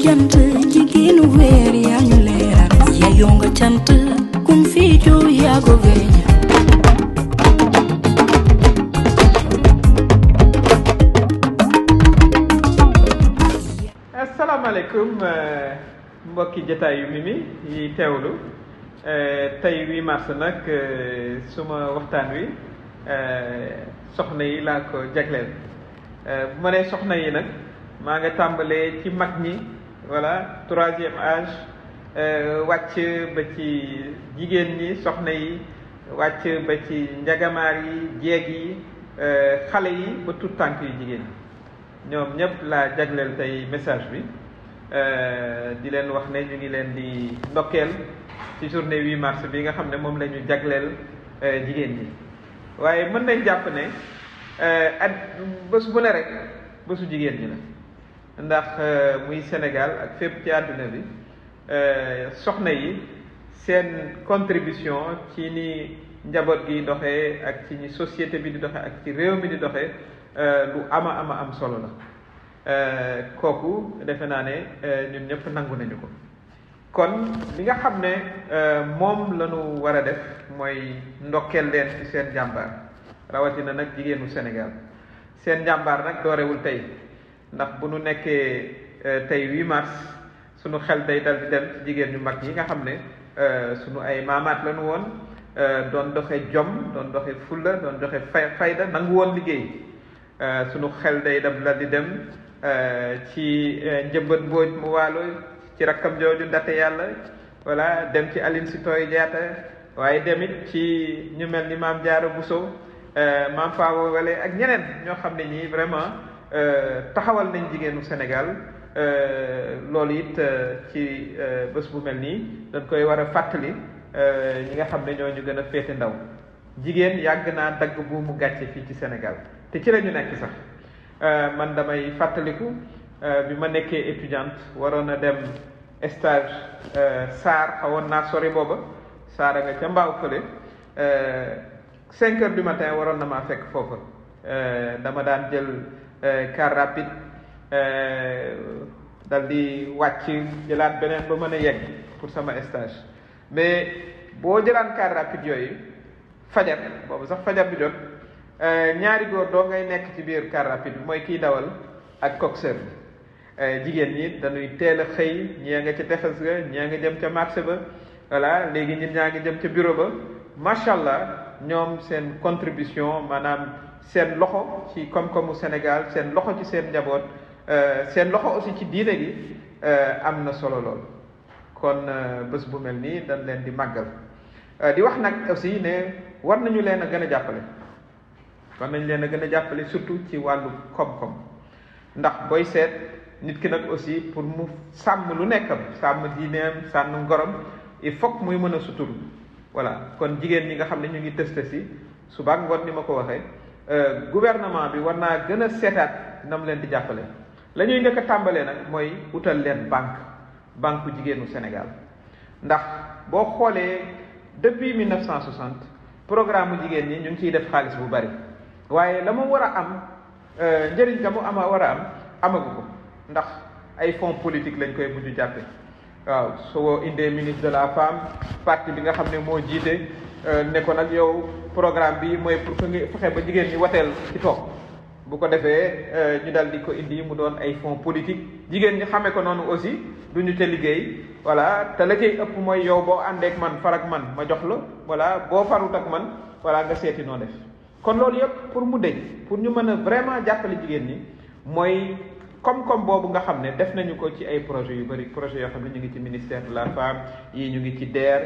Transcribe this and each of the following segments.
jant jigéenu weer yaa ñu leeral yeyoo nga cant kun fi joo yaa ko weeñ asalaamaaleykum mbokki jotaayu Mimi yi teewlu tey 8 mars nag suma waxtaan wi soxna yi laa ko jagleel bu ma nee soxna yi nag maa nga tàmbalee ci mag ñi voilà 3e âge wàcc ba ci jigéen ñi soxna yi wàcc ba ci njagamaar yi jeeg yi xale yi ba tout tànk yu jigéen ñoom ñëpp laa jagleel tey message bi di leen wax ne ñu ngi leen di ndokkeel ci journée 8 mars bi nga xam ne moom la ñu jagleel jigéen ñi waaye mën nañ jàpp ne at bés bu ne rek bésu jigéen ñi la ndax muy Sénégal ak fépp ci àdduna bi soxna yi seen contribution ci ni njaboot gi doxee ak ci ni société bi di doxee ak ci réew mi di doxee lu ama am solo la kooku defe naa ne ñun ñëpp nangu nañu ko kon li nga xam ne moom la ñu war a def mooy ndokkeel leen ci seen jàmbaar rawatina nag jigéenu Sénégal seen jàmbaar nag doorewul tey ndax bu nu nekkee tey 8 mars sunu xel day dal di dem ci jigéen ñu mag yi nga xam ne sunu ay maamaat la ñu woon doon doxe jom doon doxe fulla doon doxe fayda nangu woon liggéey sunu xel day dal di dem ci njëmbat mbooj mu waalo ci rakkam jooju ndate yàlla voilà dem ci Aline Sitoé Diatta waaye demit ci ñu mel ni Maam Jaara Bousso Maam Fawa Wele ak ñeneen ñoo xam ne ñii vraiment taxawal nañ jigéenu Sénégal loolu it ci bés bu mel nii dañ koy war a fàttali ñi nga xam ne ñoo ñu gën a féete ndaw jigéen yàgg naa dagg bu mu gàcce fii ci Sénégal te ci la ñu nekk sax man damay fàttaliku bi ma nekkee étudiante waroon a dem stage Saar xawoon naa sori booba Saar a nga ca mbaaw fële 5 heures du matin waroon na maa fekk foofa dama daan jël car rapide dal di wàcc jëlaat beneen ba mën a yegg pour sama stage mais boo jëlaan car rapide yooyu fajar boobu sax fajar bi jot ñaari góor doo ngay nekk ci biir car rapide bi mooy kiy dawal ak coxeur bi jigéen ñi dañuy teel a xëy ñii nga ca tefes ga ñii nga jëm ca marché ba voilà léegi ñun ñaa ngi jëm ca bureau ba macha allah ñoom seen contribution maanaam seen loxo ci koom-koomu Sénégal seen loxo ci seen njaboot seen loxo aussi ci diine gi am na solo lool kon bés bu mel nii dañ leen di màggal di wax nag aussi ne war nañu leen a gën a jàppale war nañ leen a gën a jàppale surtout ci wàllu koom-koom ndax booy seet nit ki nag aussi pour mu sàmm lu nekkam sàmm diineem sàmm ngorom il faut que muy mën a suturu voilà kon jigéen ñi nga xam ne ñu ngi tëste si suba ngoon ni ma ko waxee gouvernement bi war naa gën a seetaat nam leen di jàppale la ñuy njëkk a tàmbalee nag mooy utal leen banque jigéenu Sénégal ndax boo xoolee depuis 1960 programme jigéen ñi ñu ngi ciy def xaalis bu bari waaye la mu war a am njëriñ nga mu war a am amagu ko ndax ay fonds politique lañ koy mujj jàppe waaw soo indee ministre de la femme parti bi nga xam ne moo jiite ne ko nag yow programme bi mooy pour que nga fexe ba jigéen ñi wateel ci toog bu ko defee ñu dal di ko indi mu doon ay fonds politique jigéen ñi xamee ko noonu aussi duñu ca liggéey voilà te la cay ëpp mooy yow boo àndeek man farak man ma jox la voilà boo farut ak man voilà nga seeti noo def kon loolu yëpp pour mu deñ pour ñu mën a vraiment jàppale jigéen ñi mooy koom-koom boobu nga xam ne def nañu ko ci ay projets yu bëri projets yoo xam ne ñu ngi ci ministère de la femme yii ñu ngi ci DER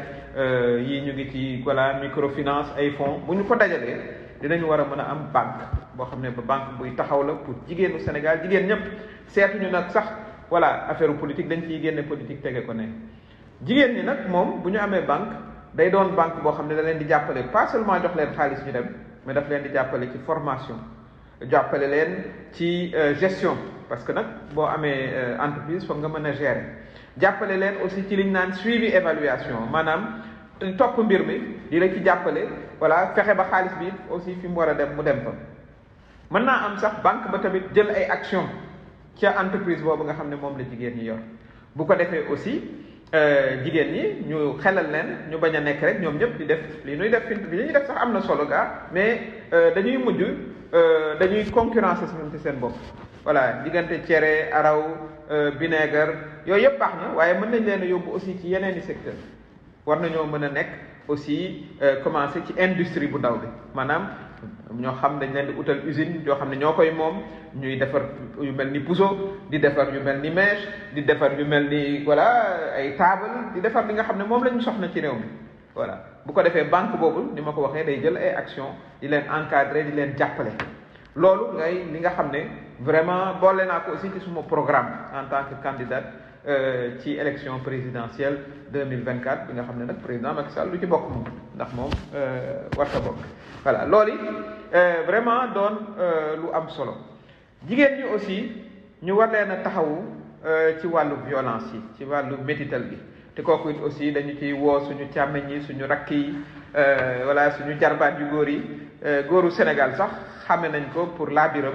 yii ñu ngi ci voilà microfinance ay fonds bu ñu ko dajalee dinañu war a mën a am banque boo xam ne ba banque buy taxaw la pour jigéenu Sénégal jigéen ñëpp seetuñu nag sax voilà affaire politique dañ ciy génne politique tege ko ne jigéen ñi nag moom bu ñu amee banque day doon banque boo xam ne da leen di jàppale pas seulement jox leen xaalis ñu dem mais daf leen di jàppale ci formation jàppale leen ci gestion parce que nag boo amee entreprise foog nga mën a gérer jàppale leen aussi ci liñ naan suivi évaluation maanaam topp mbir mi di la ci jàppale voilà fexe ba xaalis bi aussi fi mu war a dem mu dem fa mën naa am sax banque ba tamit jël ay action ca entreprise boobu nga xam ne moom la jigéen ñi yor bu ko defee aussi jigéen ñi ñu xelal leen ñu bañ a nekk rek ñoom ñëpp di def li ñuy def li ñuy def sax am na solo gaa mais dañuy mujj dañuy concurrencer ci seen bopp. voilà diggante cere araw vinaigre yooyu yëpp baax na waaye mën nañ leen a yóbbu aussi ci yeneen i secteur war nañoo mën a nekk aussi commencer ci industrie bu ndaw bi maanaam ñoo xam dañ leen di utal usine yoo xam ne ñoo koy moom ñuy defar yu mel ni puso di defar yu mel ni mèche di defar yu mel ni voilà ay table di defar li nga xam ne moom la ñu soxla ci réew mi voilà bu ko defee banque boobu ni ma ko waxee day jël ay action di leen encadrer di leen jàppale loolu ngay li nga xam ne vraiment boole naa ko aussi ci suma programme en tant que candidat ci élection présidentielle 2024 bi nga xam ne nag président Macky Sall lu ci bokk moom ndax moom warta bokk voilà loolu vraiment doon lu am solo jigéen ñi aussi ñu war leen a taxawu ci wàllu violence yi ci wàllu métital bi te kooku it aussi dañu ciy woo suñu càmmeñ yi suñu rakk yi voilà suñu jarbaat yu góor yi góoru Sénégal sax xame nañ ko pour laabiram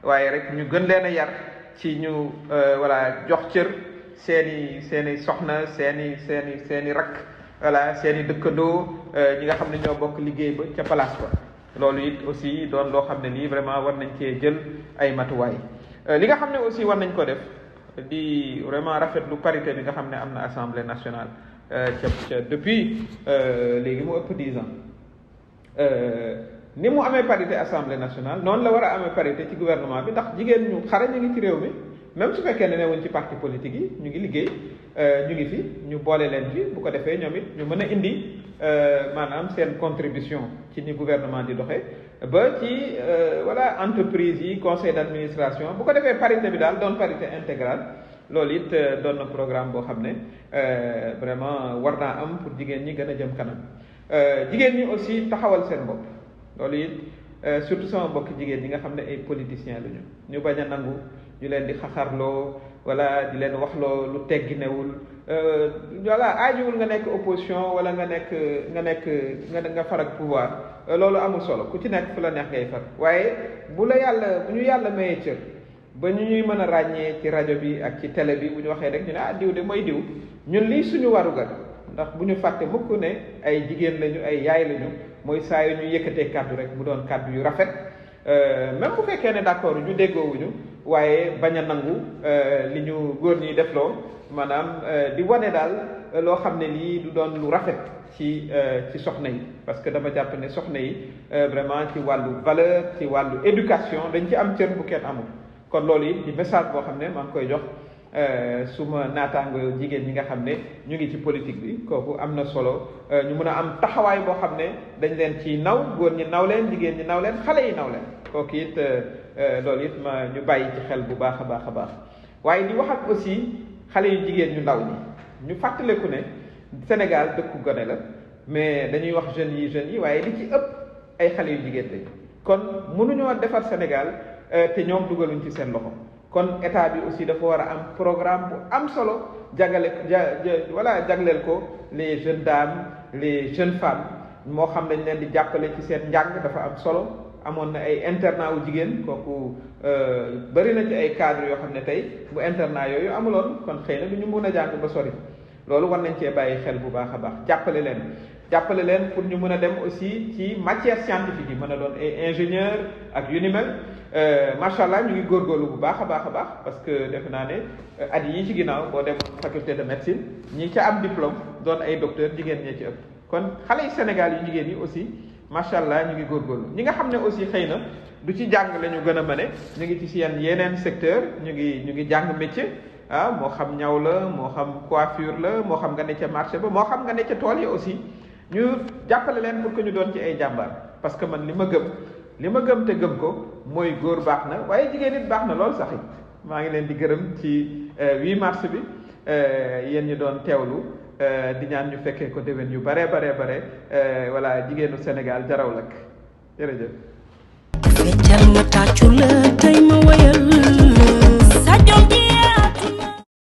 waaye rek ñu gën leen a yar ci ñu voilà jox cër seeni soxna seeni rakk voilà seeni dëkkandoo ñi nga xam ne ñoo bokk liggéey ba ca place ba loolu it aussi doon loo xam ne nii vraiment war nañ cee jël ay matuwaay li nga xam ne aussi war nañ ko def di vraiment rafetlu parité bi nga xam ne am na assemblée nationale ca depuis léegi mu ëpp 10 ans ni mu amee parité assemblée nationale noonu la war a amee parité ci gouvernement bi ndax jigéen ñu xarañ ñu ngi ci réew mi même su fekkee ne newuñ ci parti politique yi ñu ngi liggéey ñu ngi fi ñu boole leen fi bu ko defee ñoom it ñu mën a indi maanaam seen contribution ci ni gouvernement di doxee ba ci voilà entreprise yi conseil d'administration bu ko defee parité bi daal doon parité intégrale loolu it doon na programme boo xam ne vraiment war naa am pour jigéen ñi gën a jëm kanam jigéen ñi aussi taxawal seen bopp loolu it surtout sama mbokk jigéen ñi nga xam ne ay politiciens lañu ñu bañ a nangu ñu leen di xaxarloo wala di leen waxloo lu tegginewul voilà aajuwul nga nekk opposition wala nga far ak pouvoir loolu amul solo ku ci nekk fu la neex ngay far waaye bu ñu yàlla mayee cër ba ñu ñuy mën a ràññee ci rajo bi ak ci télé bi bu ñu waxee rek ñu ne diw de mooy diw ñun lii suñu warugar ndax bu ñu fàtte mukk ne ay jigéen lañu ay yaay lañu mooy saa yu ñu yëkkatee kàddu rek mu doon kàddu yu rafet même bu fekkee ne d'accord ñu déggoowuñu waaye bañ a nangu li ñu góor ñi defloo maanaam di wane daal loo xam ne lii du doon lu rafet ci soxna yi parce que dama jàpp ne soxna yi vraiment ci wàllu valeur ci wàllu éducation dañ ci am cër bu kenn amul kon loolu it di message boo xam ne maa ngi koy jox suma naataango jigéen ñi nga xam ne ñu ngi ci politique bi kooku am na solo ñu mën a am taxawaay boo xam ne dañ leen ci naw góor ñi naw leen jigéen ñi naw leen xale yi naw leen kooku it loolu it ma ñu bàyyi ci xel bu baax a baax a baax waaye di wax ak aussi xale yu jigéen ñu ndaw ñi ñu fàttaleku ne Sénégal dëkku gone la mais dañuy wax jeunes yi waaye li ci ëpp ay xale yu jigéen lañ kon mënuñoo defar Sénégal te ñoom dugaluñ ci seen loxo kon état bi aussi dafa war a am programme bu am solo jagleel ko les jeunes dames les jeunes femmes moo xam dañ leen di jàppale ci seen njàng dafa am solo amoon na ay internat wu jigéen kooku bëri na ci ay cadres yoo xam ne tey bu internat yooyu amuloon kon xëy na du ñu mun a jàng ba sori loolu war nañ cee bàyyi xel bu baax a baax jàppale leen pour ñu mën a dem aussi ci matière scientifique yi mën a doon ay ingénieur ak yu ni mel macha allah ñu ngi góorgóorlu bu baax a baax parce que defe naa ne at yii ci ginnaaw boo dem faculté de médecine ñi ca am diplôme doon ay docteur jigéen ñee ci ëpp kon xale yi Sénégal yu jigéen yi aussi macha allah ñu ngi góorgóorlu ñi nga xam ne aussi xëy na du ci jàng la ñu gën a mëne ñu ngi ci seen yeneen secteur ñu ngi jàng métier moo xam ñaw la moo xam coiffure la moo xam nga ne ca marché ba moo xam nga ne ca tool yi aussi ñu jàppale leen pour que ñu doon ci ay jàmbaar parce que man li ma gëm te gëm ko mooy góor baax na waaye jigéen it baax na lool sax it maa ngi leen di gërëm ci 8 mars bi yéen ñi doon teewlu di ñaan ñu fekkee ko déwén yu bare voilà jigéenu Sénégal jaraw lak jërëjëf feccal ma tàccu la tey ma wayal sa jom ji